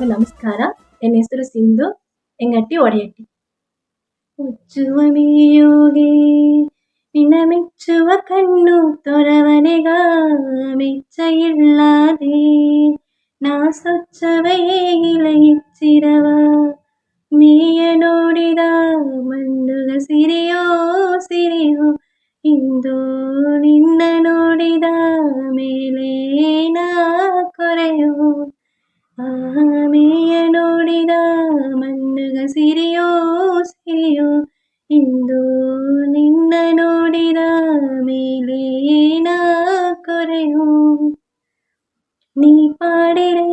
ಎಲ್ಲರಿಗೂ ನಮಸ್ಕಾರ. ನನ್ನ ಹೆಸರು ಸಿಂಧು, ಎಂಗಟ್ಟಿ ಒಡೆಯಟ್ಟಿ. ಮುಚ್ಚುವ ಮೀಯೋಗೆ ನಿನ್ನ ಮೆಚ್ಚುವ ಕಣ್ಣು ತೊರವನೆಗ ಮೆಚ್ಚ ಇಳ್ಳಾದೆ ನಾ ಸ್ವಚ್ಛವೇಗಿಲ ಇಚ್ಚಿರವ ಮೇಯ ನೋಡಿದ ಮಂಡುಗ ಸಿರಿಯೋ ಸಿರಿಯೋ ಇಂದು ನಿನ್ನ ನೋಡಿದ ಮೇಲೆ ನಾ ಕೊರೆಯೋ ಮೇಯ ನೋಡಿದ ಮಣ್ಣುಗ ಸಿರಿಯೋ ಸಿರಿಯೋ ಇಂದು ನಿನ್ನ ನೋಡಿದ ಮೇಲೆ ನಾ ಕೊರೆಯೋ ನೀ ಪಾಡಿರೇ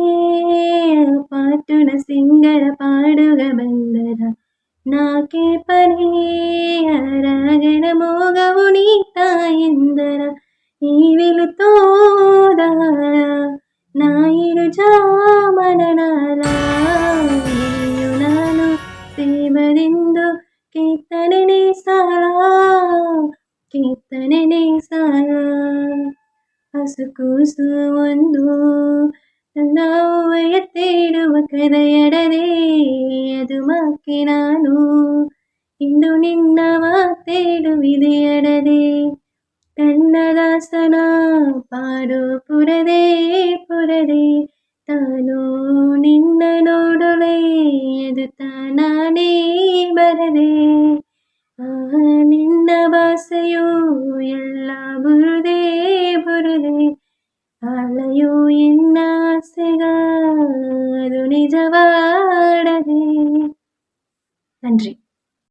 ಪಾಟುನ ಸಿಂಗರ ಪಾಡುಗ ಬಂದರ ನಾಕೆ ಪನೆಯರಗಣ ಮೋಗವು ನೀತ ಎಂದರ ನೀವಿಲು ತೋದ ನಾಯಿರು ಜಾಮನನಾಲ ನಾನು ಸೇವನೆಂದು ಕೀರ್ತನೆ ಸಾಲ ಕೀರ್ತನೆ ಸಾಲ ಹಸುಕೂಸು ಒಂದು ನಾವು ಎತ್ತಿಡುವ ಕದೆಯಡದೆ ಅದು ಮಾಕೆ ನಾನು ಇಂದು ನಿನ್ನ ಮಾತೇಡುವಿದೆಯಡದೆ ಕನ್ನದಾಸನ ಪಾಡು ಪುರದೆ ಪುರದೆ ತಾನು ನಿನ್ನ ನೋಡೊಲೆ ಅದು ತಾನೇ ಬರದೆ ನಿನ್ನ ಭಾಷೆಯು ಎಲ್ಲ ಬುರುದೆ ಬುರುದೆ ಅಲೆಯೋ ಎನ್ನ ಆಸೆಗ ಅದು ನಿಜವಾಡದೆ. நன்றி.